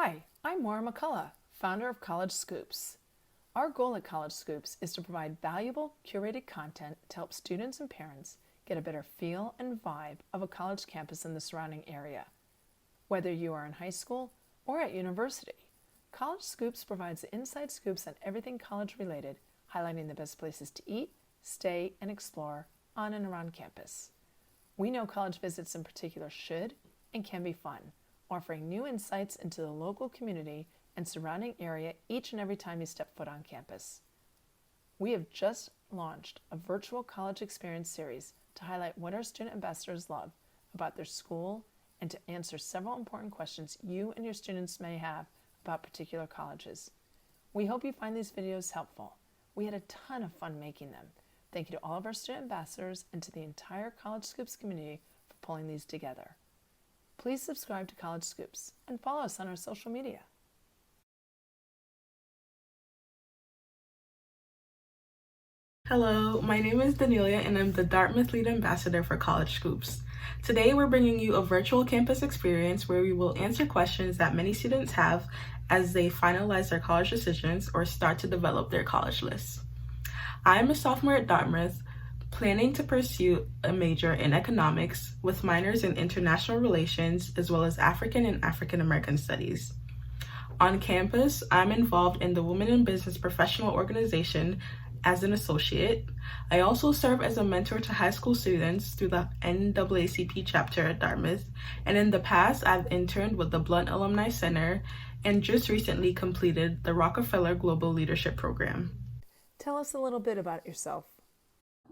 Hi, I'm Maura McCullough, founder of College Scoops. Our goal at College Scoops is to provide valuable, curated content to help students and parents get a better feel and vibe of a college campus in the surrounding area. Whether you are in high school or at university, College Scoops provides the inside scoops on everything college related, highlighting the best places to eat, stay, and explore on and around campus. We know college visits in particular should and can be fun, offering new insights into the local community and surrounding area each and every time you step foot on campus. We have just launched a virtual college experience series to highlight what our student ambassadors love about their school and to answer several important questions you and your students may have about particular colleges. We hope you find these videos helpful. We had a ton of fun making them. Thank you to all of our student ambassadors and to the entire College Scoops community for pulling these together. Please subscribe to College Scoops and follow us on our social media. Hello, my name is Danelia and I'm the Dartmouth Lead Ambassador for College Scoops. Today we're bringing you a virtual campus experience where we will answer questions that many students have as they finalize their college decisions or start to develop their college lists. I'm a sophomore at Dartmouth, planning to pursue a major in economics with minors in international relations as well as African and African American studies. On campus, I'm involved in the Women in Business Professional Organization as an associate. I also serve as a mentor to high school students through the NAACP chapter at Dartmouth, and in the past I've interned with the Blunt Alumni Center and just recently completed the Rockefeller Global Leadership Program. Tell us a little bit about yourself.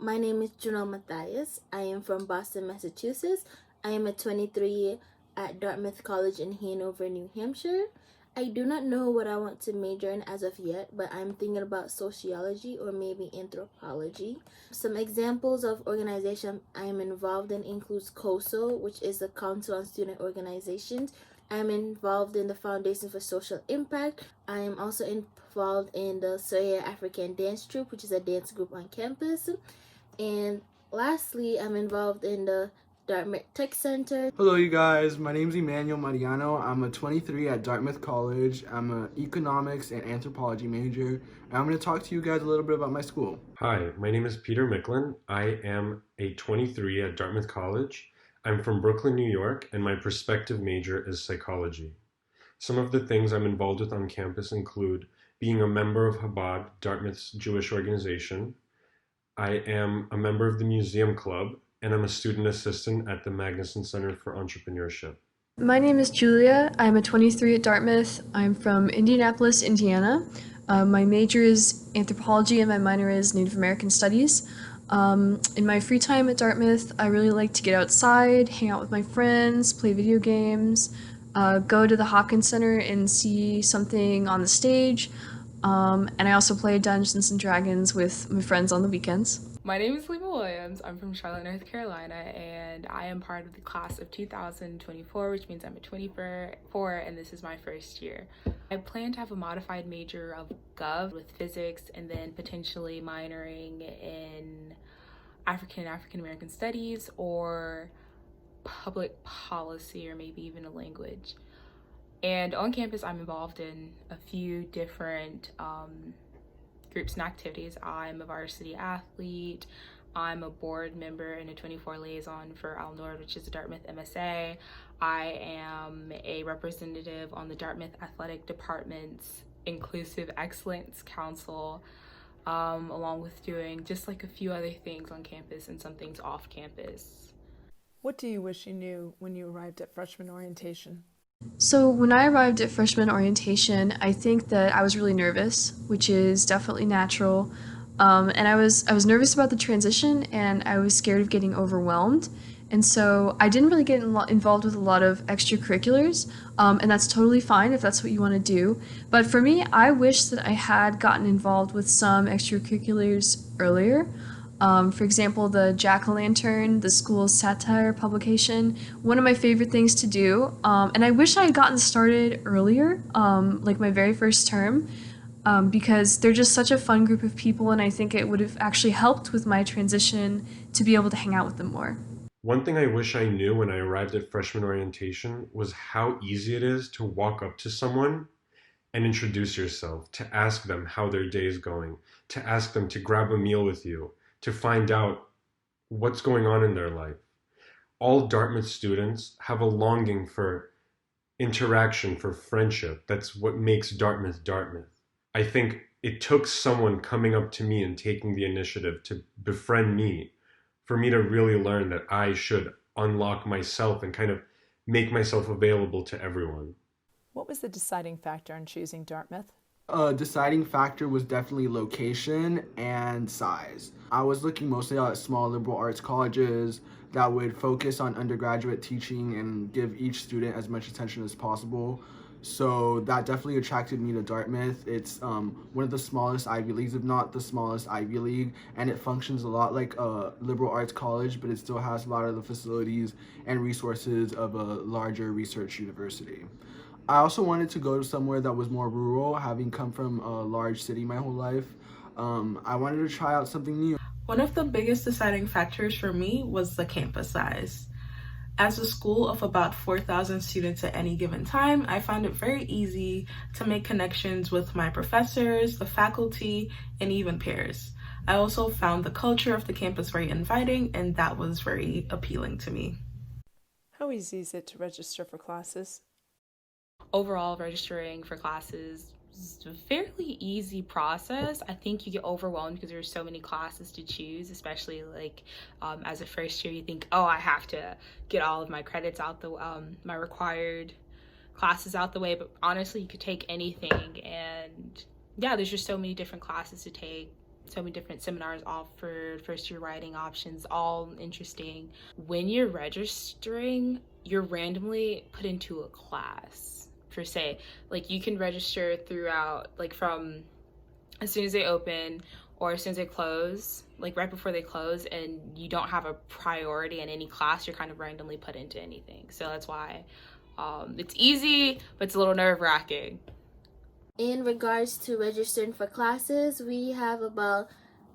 My name is Junelle. I am from Boston, Massachusetts. I am a 23 at Dartmouth College in Hanover, New Hampshire. I do not know what I want to major in as of yet, but I'm thinking about sociology or maybe anthropology. Some examples of organization I am involved in includes COSO, which is the Council on Student Organizations. I am involved in the Foundation for Social Impact. I am also involved in the Soya African Dance Troupe, which is a dance group on campus. And lastly, I'm involved in the Dartmouth Tech Center. Hello you guys, my name is Emmanuel Mariano. I'm a 23 at Dartmouth College. I'm an economics and anthropology major. And I'm going to talk to you guys a little bit about my school. Hi, my name is Peter Micklin. I am a 23 at Dartmouth College. I'm from Brooklyn, New York, and my prospective major is psychology. Some of the things I'm involved with on campus include being a member of Chabad, Dartmouth's Jewish organization. I am a member of the Museum Club, and I'm a student assistant at the Magnuson Center for Entrepreneurship. My name is Julia. I'm a 23 at Dartmouth. I'm from Indianapolis, Indiana. My major is anthropology and my minor is Native American Studies. In my free time at Dartmouth, I really like to get outside, hang out with my friends, play video games, go to the Hawkins Center and see something on the stage. And I also play Dungeons and Dragons with my friends on the weekends. My name is Aleemah. I'm from Charlotte, North Carolina, and I am part of the class of 2024, which means I'm a 24, and this is my first year. I plan to have a modified major of Gov with physics and then potentially minoring in African American Studies or public policy or maybe even a language. And on campus, I'm involved in a few different groups and activities. I'm a varsity athlete. I'm a board member and a 24 liaison for Al Nord, which is a Dartmouth MSA. I am a representative on the Dartmouth Athletic Department's Inclusive Excellence Council, along with doing just like a few other things on campus and some things off campus. What do you wish you knew when you arrived at freshman orientation? So when I arrived at freshman orientation, I think that I was really nervous, which is definitely natural. And I was nervous about the transition and I was scared of getting overwhelmed. And so I didn't really get involved with a lot of extracurriculars, and that's totally fine if that's what you want to do. But for me, I wish that I had gotten involved with some extracurriculars earlier. For example, the Jack-o'-lantern, the school's satire publication, one of my favorite things to do. And I wish I had gotten started earlier, like my very first term, because they're just such a fun group of people, and I think it would have actually helped with my transition to be able to hang out with them more. One thing I wish I knew when I arrived at freshman orientation was how easy it is to walk up to someone and introduce yourself, to ask them how their day is going, to ask them to grab a meal with you, to find out what's going on in their life. All Dartmouth students have a longing for interaction, for friendship. That's what makes Dartmouth Dartmouth. I think it took someone coming up to me and taking the initiative to befriend me for me to really learn that I should unlock myself and kind of make myself available to everyone. What was the deciding factor in choosing Dartmouth? A deciding factor was definitely location and size. I was looking mostly at small liberal arts colleges that would focus on undergraduate teaching and give each student as much attention as possible. So that definitely attracted me to Dartmouth. It's one of the smallest Ivy Leagues, if not the smallest Ivy League, and it functions a lot like a liberal arts college, but it still has a lot of the facilities and resources of a larger research university. I also wanted to go to somewhere that was more rural, having come from a large city my whole life. I wanted to try out something new. One of the biggest deciding factors for me was the campus size. As a school of about 4,000 students at any given time, I found it very easy to make connections with my professors, the faculty, and even peers. I also found the culture of the campus very inviting, and that was very appealing to me. How easy is it to register for classes? Overall, registering for classes is a fairly easy process. I think you get overwhelmed because there's so many classes to choose, especially like as a first year, you think, oh, I have to get all of my credits out my required classes out the way. But honestly, you could take anything, and yeah, there's just so many different classes to take. So many different seminars offered, first year writing options, all interesting. When you're registering, you're randomly put into a class per se. Like you can register throughout, like from as soon as they open or as soon as they close, like right before they close, and you don't have a priority in any class, you're kind of randomly put into anything. So that's why it's easy, but it's a little nerve-wracking. In regards to registering for classes, we have about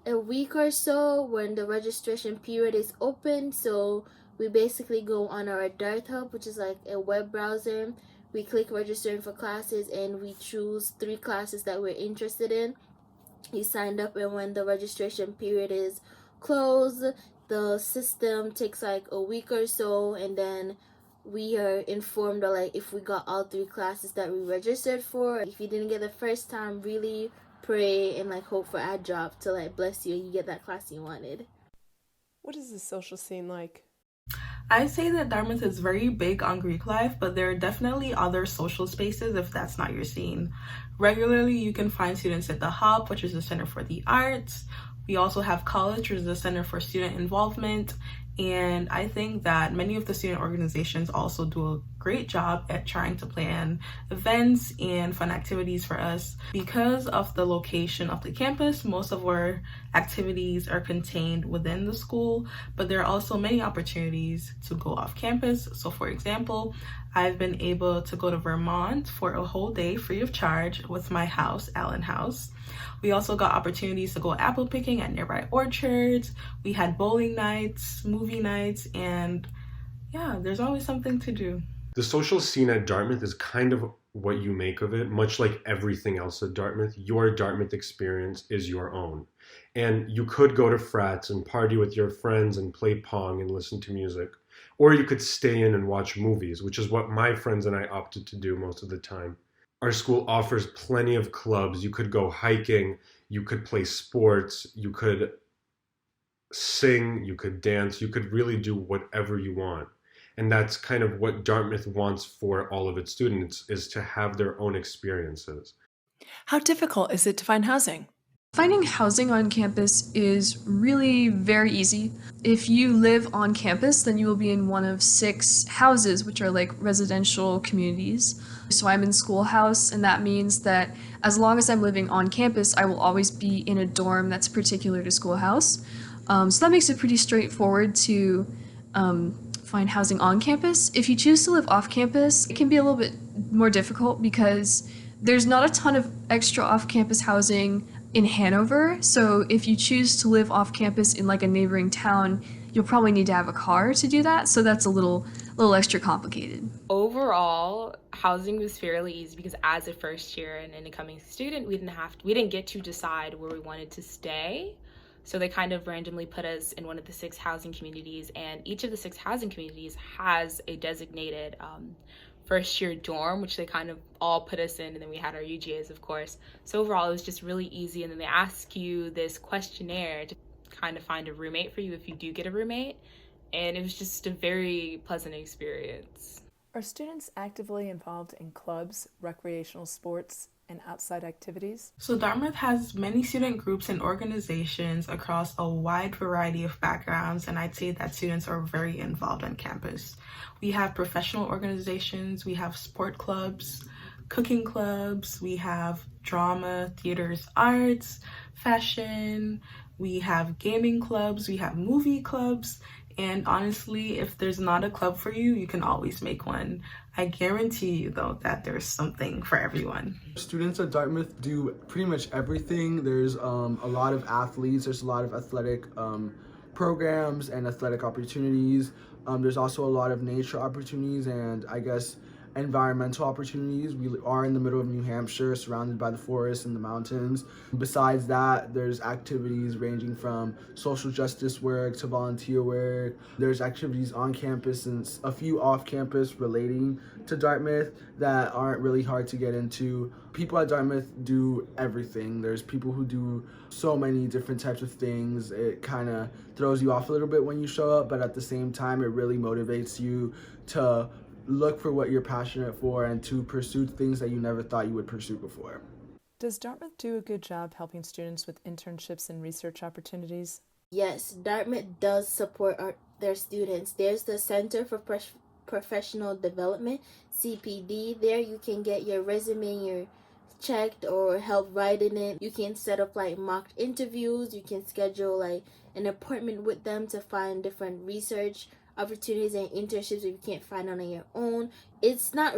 a week or so when the registration period is open. So we basically go on our Dart Hub, which is like a web browser. We click registering for classes and we choose 3 classes that we're interested in. We signed up, and when the registration period is closed, the system takes like a week or so, and then we are informed of like if we got all 3 classes that we registered for. If you didn't get the first time, really pray and like hope for our job to like bless you and you get that class you wanted. What is the social scene like? I'd say that Dartmouth is very big on Greek life, but there are definitely other social spaces if that's not your scene. Regularly, you can find students at the Hub, which is the Center for the Arts. We also have College, which is the Center for Student Involvement. And I think that many of the student organizations also do a great job at trying to plan events and fun activities for us. Because of the location of the campus, most of our activities are contained within the school, but there are also many opportunities to go off campus. So for example, I've been able to go to Vermont for a whole day free of charge with my house, Allen House. We also got opportunities to go apple picking at nearby orchards. We had bowling nights, movie nights, and yeah, there's always something to do. The social scene at Dartmouth is kind of what you make of it, much like everything else at Dartmouth. Your Dartmouth experience is your own. And you could go to frats and party with your friends and play pong and listen to music. Or you could stay in and watch movies, which is what my friends and I opted to do most of the time. Our school offers plenty of clubs. You could go hiking, you could play sports, you could sing, you could dance, you could really do whatever you want. And that's kind of what Dartmouth wants for all of its students, is to have their own experiences. How difficult is it to find housing? Finding housing on campus is really very easy. If you live on campus, then you will be in one of 6 houses, which are like residential communities. So I'm in schoolhouse, and that means that as long as I'm living on campus, I will always be in a dorm that's particular to schoolhouse. So that makes it pretty straightforward to find housing on campus. If you choose to live off campus, it can be a little bit more difficult because there's not a ton of extra off-campus housing in Hanover. So if you choose to live off campus in like a neighboring town, you'll probably need to have a car to do that, so that's a little extra complicated. Overall, housing was fairly easy because as a first year and an incoming student, we didn't get to decide where we wanted to stay. So they kind of randomly put us in one of the 6 housing communities, and each of the 6 housing communities has a designated first year dorm, which they kind of all put us in, and then we had our UGAs, of course. So overall, it was just really easy. And then they ask you this questionnaire to kind of find a roommate for you if you do get a roommate. And it was just a very pleasant experience. Are students actively involved in clubs, recreational sports, and outside activities? So Dartmouth has many student groups and organizations across a wide variety of backgrounds, and I'd say that students are very involved on campus. We have professional organizations, we have sport clubs, cooking clubs, we have drama, theaters, arts, fashion, we have gaming clubs, we have movie clubs, and honestly, if there's not a club for you, you can always make one. I guarantee you, though, that there's something for everyone. Students at Dartmouth do pretty much everything. There's a lot of athletes, there's a lot of athletic programs and athletic opportunities. There's also a lot of nature opportunities and I guess environmental opportunities. We are in the middle of New Hampshire, surrounded by the forests and the mountains. Besides that, there's activities ranging from social justice work to volunteer work. There's activities on campus and a few off campus relating to Dartmouth that aren't really hard to get into. People at Dartmouth do everything. There's people who do so many different types of things. It kind of throws you off a little bit when you show up, but at the same time, it really motivates you to look for what you're passionate for and to pursue things that you never thought you would pursue before. Does Dartmouth do a good job helping students with internships and research opportunities? Yes, Dartmouth does support their students. There's the Center for Professional Development, CPD. There you can get your resume checked or help writing it. You can set up like mock interviews. You can schedule like an appointment with them to find different research opportunities and internships if you can't find it on your own. It's not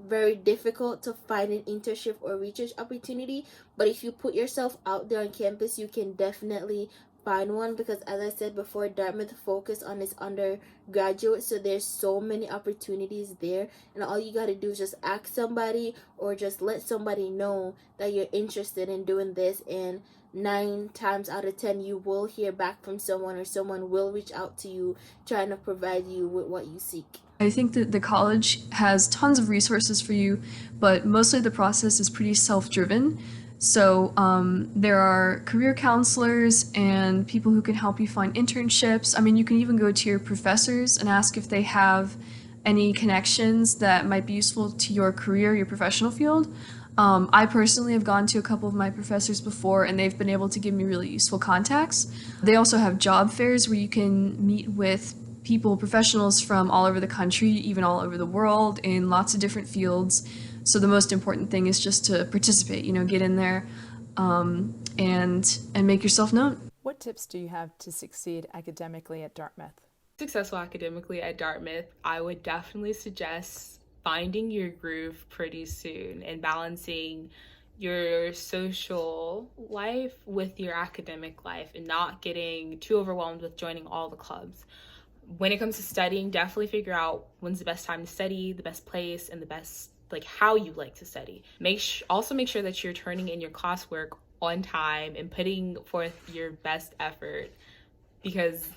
very difficult to find an internship or research opportunity, but if you put yourself out there on campus, you can definitely find one, because as I said before, Dartmouth focus on its undergraduate, so there's so many opportunities there, and all you got to do is just ask somebody or just let somebody know that you're interested in doing this, and 9 times out of 10 you will hear back from someone, or someone will reach out to you trying to provide you with what you seek. I think that the college has tons of resources for you, but mostly the process is pretty self-driven. So there are career counselors and people who can help you find internships. I mean, you can even go to your professors and ask if they have any connections that might be useful to your career, your professional field. I personally have gone to a couple of my professors before, and they've been able to give me really useful contacts. They also have job fairs where you can meet with people, professionals from all over the country, even all over the world, in lots of different fields. So the most important thing is just to participate, get in there and make yourself known. What tips do you have to succeed academically at Dartmouth? Successful academically at Dartmouth, I would definitely suggest finding your groove pretty soon and balancing your social life with your academic life and not getting too overwhelmed with joining all the clubs. When it comes to studying, definitely figure out when's the best time to study, the best place, and the best, how you like to study. Also make sure that you're turning in your classwork on time and putting forth your best effort, because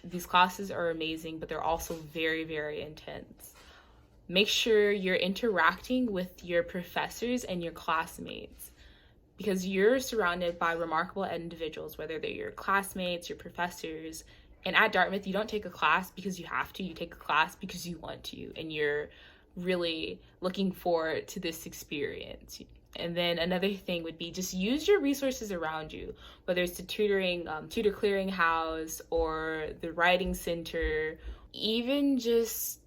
these classes are amazing, but they're also very, very intense. Make sure you're interacting with your professors and your classmates, because you're surrounded by remarkable individuals, whether they're your classmates, your professors. And at Dartmouth, you don't take a class because you have to. You take a class because you want to, and you're really looking forward to this experience. And then another thing would be just use your resources around you, whether it's the tutor clearinghouse or the writing center, even just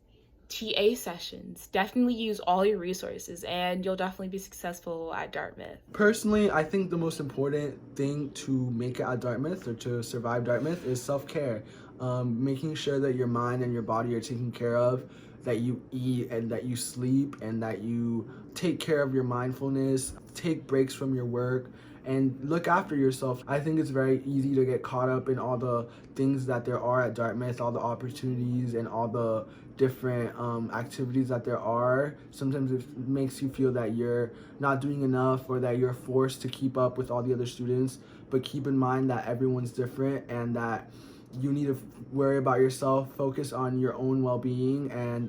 TA sessions. Definitely use all your resources and you'll definitely be successful at Dartmouth. Personally, I think the most important thing to make it at Dartmouth or to survive Dartmouth is self-care. Making sure that your mind and your body are taken care of, that you eat and that you sleep and that you take care of your mindfulness, take breaks from your work, and look after yourself. I think it's very easy to get caught up in all the things that there are at Dartmouth, all the opportunities and all the different activities that there are. Sometimes it makes you feel that you're not doing enough or that you're forced to keep up with all the other students. But keep in mind that everyone's different and that you need to worry about yourself, focus on your own well-being, and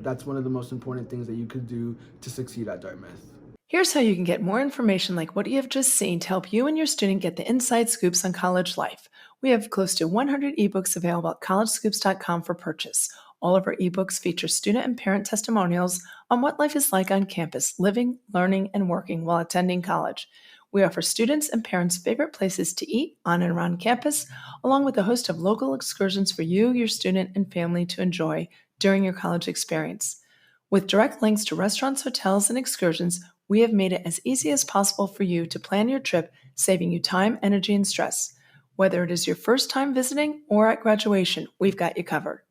that's one of the most important things that you could do to succeed at Dartmouth. Here's how you can get more information like what you have just seen to help you and your student get the inside scoops on college life. We have close to 100 ebooks available at collegescoops.com for purchase. All of our ebooks feature student and parent testimonials on what life is like on campus, living, learning, and working while attending college. We offer students and parents favorite places to eat on and around campus, along with a host of local excursions for you, your student, and family to enjoy during your college experience. With direct links to restaurants, hotels, and excursions, we have made it as easy as possible for you to plan your trip, saving you time, energy, and stress. Whether it is your first time visiting or at graduation, we've got you covered.